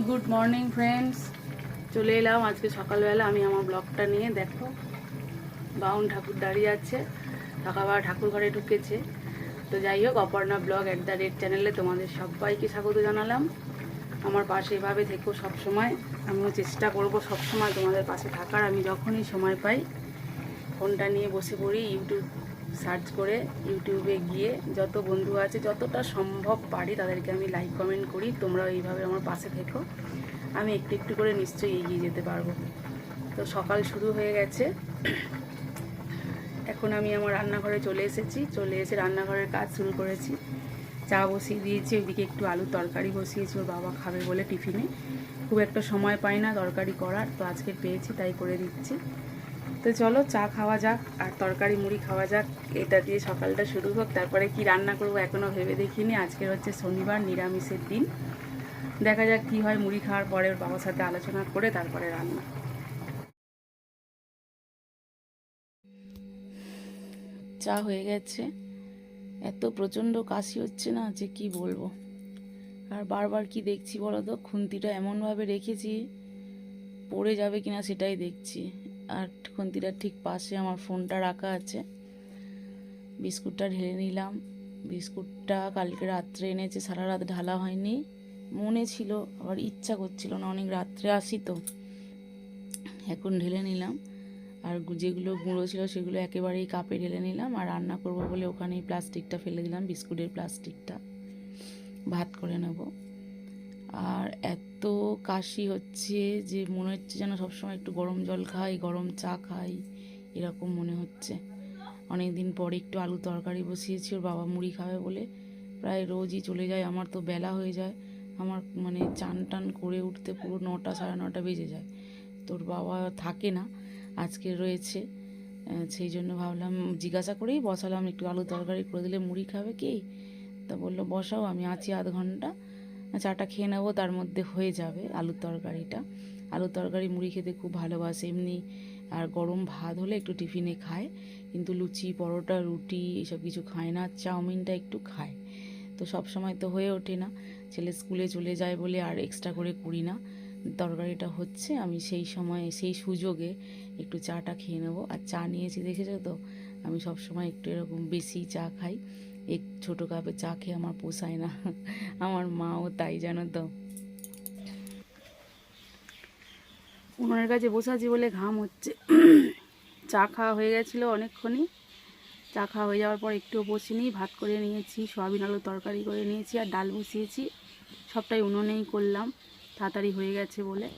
Good morning friends, চলে এলাম আজকে সকালবেলা আমি আমার ব্লগটা নিয়ে। দেখো বাউন ঠাকুর দাঁড়িয়ে আছে, সকালবেলা ঠাকুর ঘরে ঢুকেছে। তো যাই হোক, অপর্ণা ব্লগ @রেড চ্যানেলে তোমাদের সবাইকে স্বাগত জানালাম। আমার পাশে এভাবে থেকো সবসময়, আমিও চেষ্টা করব সবসময় তোমাদের পাশে থাকার। আমি যখনই সময় পাই ফোনটা নিয়ে বসে পড়ি, ইউটিউব সার্চ করে ইউটিউবে গিয়ে যত বন্ধু আছে যতটা সম্ভব পারি তাদেরকে আমি লাইক কমেন্ট করি। তোমরাও এইভাবে আমার পাশে থেকো, আমি একটু একটু করে নিশ্চয়ই এগিয়ে যেতে পারবো। তো সকাল শুরু হয়ে গেছে, এখন আমি আমার রান্নাঘরে চলে এসে রান্নাঘরের কাজ শুরু করেছি। চা বসিয়ে দিয়েছি, ওইদিকে একটু আলুর তরকারি বসিয়েছি, ওর বাবা খাবে বলে টিফিনে। খুব একটা সময় পাই না তরকারি করার, তো আজকে পেয়েছি তাই করে দিচ্ছি। তো চলো চা খাওয়া যাক আর তরকারি মুড়ি খাওয়া যাক, এটা দিয়ে সকালটা শুরু হোক। তারপরে কি রান্না করবো এখনও ভেবে দেখিনি। আজকের হচ্ছে শনিবার, নিরামিষের দিন। দেখা যাক কি হয়, মুড়ি খাওয়ার পরে ওর বাবার সাথে আলোচনা করে তারপরে রান্না। চা হয়ে গেছে, এত প্রচণ্ড কাশি হচ্ছে না যে কি বলবো। আর বারবার কি দেখছি বলো তো, খুন্তিটা এমনভাবে রেখেছি পড়ে যাবে কিনা সেটাই দেখছি। আর খুন্তিটার ঠিক পাশে আমার ফোনটা রাখা আছে। বিস্কুটটা ঢেলে নিলাম। বিস্কুটটা কালকে রাত্রে এনেছে, সারা রাত ঢালা হয়নি, মনে ছিল আবার ইচ্ছা করছিল না, অনেক রাত্রে আসি তো। এখন ঢেলে নিলাম, আর যেগুলো গুঁড়ো ছিল সেগুলো একেবারেই কাপে ঢেলে নিলাম। আর রান্না করব বলে ওখানেই প্লাস্টিকটা ফেলে দিলাম, বিস্কুটের প্লাস্টিকটা। ভাত করে নেব। আর এত কাশি হচ্ছে যে মনে হচ্ছে যেন সবসময় একটু গরম জল খাই, গরম চা খাই, এরকম মনে হচ্ছে। অনেক দিন পরে একটু আলু তরকারি বসিয়েছি, ওর বাবা মুড়ি খাবে বলে। প্রায় রোজই চলে যায়, আমার তো বেলা হয়ে যায়। আমার মানে চান টান করে উঠতে পুরো 9টা 9:30 বেজে যায়। তোর বাবা থাকে না, আজকে রয়েছে। সেই জন্য ভাবলাম জিজ্ঞাসা করেই বসালাম, একটু আলু তরকারি করে দিলে মুড়ি খাবে কি। তা বললো বসাও, আমি আছি আধ ঘন্টা, চাটা খেয়ে নেবো, তার মধ্যে হয়ে যাবে আলুর তরকারিটা। আলুর তরকারি মুড়ি খেতে খুব ভালোবাসে এমনি। আর গরম ভাত হলে একটু টিফিনে খায়, কিন্তু লুচি পরোটা রুটি এসব কিছু খায় না। চাউমিনটা একটু খায়। তো সব সময় তো হয়ে ওঠে না, ছেলে স্কুলে চলে যায় বলে আর এক্সট্রা করে করি না। তরকারিটা হচ্ছে, আমি সেই সময় সেই সুযোগে একটু চাটা খেয়ে নেবো। আর চা নিয়েছি দেখেছো তো, আমি সব সময় একটু এরকম বেশি চা খাই। এক ছোটো কাপে চা খেয়ে আমার পোষায় না, আমার মাও তাই, জানো তো। উনুনের কাছে বসে আছি বলে ঘাম হচ্ছে। চা খাওয়া হয়ে গেছিলো অনেকক্ষণই। চা খাওয়া হয়ে যাওয়ার পর একটুও বসিনি, ভাত করে নিয়েছি, সয়াবিন আলু তরকারি করে নিয়েছি, আর ডাল বসিয়েছি। সবটাই উনুনেই করলাম, তাড়াতাড়ি হয়ে গেছে বলে।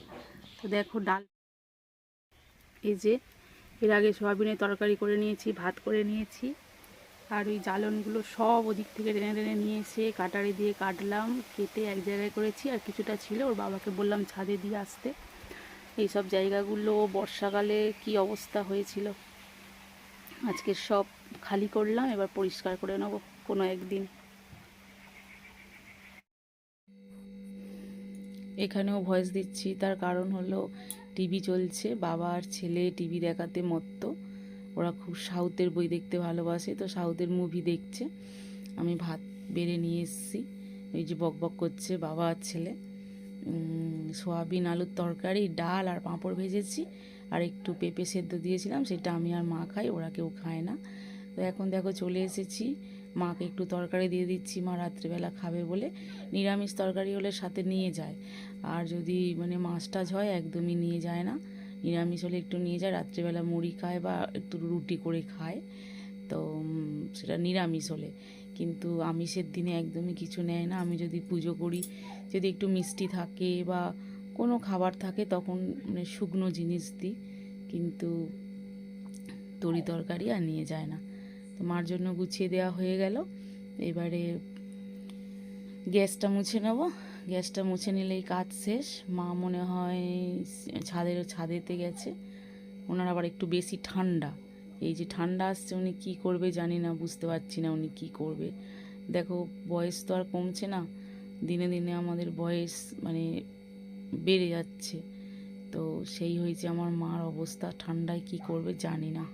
তো দেখো ডাল, এই যে এর আগে সয়াবিনের তরকারি করে নিয়েছি, ভাত করে নিয়েছি। আর ওই জ্বালনগুলো সব ওদিক থেকে টেনে টেনে নিয়ে এসে কাটারি দিয়ে কাটলাম, কেটে এক জায়গায় করেছি। আর কিছুটা ছিল ওর বাবাকে বললাম ছাদে দিয়ে আসতে। এইসব জায়গাগুলো বর্ষাকালে কি অবস্থা হয়েছিল, আজকে সব খালি করলাম, এবার পরিষ্কার করে নেব কোনো একদিন। এখানেও ভয়েস দিচ্ছি, তার কারণ হলো টিভি চলছে, বাবা আর ছেলে টিভি দেখাতে মত্ত। ওরা খুব সাউথের বই দেখতে ভালোবাসে, তো সাউথের মুভি দেখছে। আমি ভাত বেড়ে নিয়ে এসেছি, এই যে বক বক করছে বাবা আর ছেলে। সোয়াবিন আলুর তরকারি, ডাল আর পাঁপড় ভেজেছি, আর একটু পেঁপে সেদ্ধ দিয়েছিলাম, সেটা আমি আর মা খাই, ওরা কেউ খায় না। তো এখন দেখো চলে এসেছি, মাকে একটু তরকারি দিয়ে দিচ্ছি, মা রাত্রিবেলা খাবে বলে। নিরামিষ তরকারি হলে সাথে নিয়ে যায়, আর যদি মানে মাছ টাছ হয় একদমই নিয়ে যায় না। নিরামিষ হলে একটু নিয়ে যায়, রাত্রিবেলা মুড়ি খায় বা একটু রুটি করে খায়। তো সেটা নিরামিষ হলে, কিন্তু আমিষের দিনে একদমই কিছু নেয় না। আমি যদি পুজো করি, যদি একটু মিষ্টি থাকে বা কোনো খাবার থাকে তখন মানে শুকনো জিনিস দিই, কিন্তু তরি তরকারি আর নিয়ে যায় না। তো মার জন্য গুছিয়ে দেওয়া হয়ে গেল। এবারে গ্যাসটা মুছে নেব, গ্যাসটা মুছে নিলেই কাজ শেষ। মা মনে হয় ছাদেতে গেছে, ওনার আবার একটু বেশি ঠান্ডা। এই যে ঠান্ডা আসছে, উনি কী করবে জানি না, বুঝতে পারছি না উনি কী করবে। দেখো বয়স তো আর কমছে না, দিনে দিনে আমাদের বয়স মানে বেড়ে যাচ্ছে। তো সেই হয়েছে আমার মার অবস্থা, ঠান্ডায় কী করবে জানি না।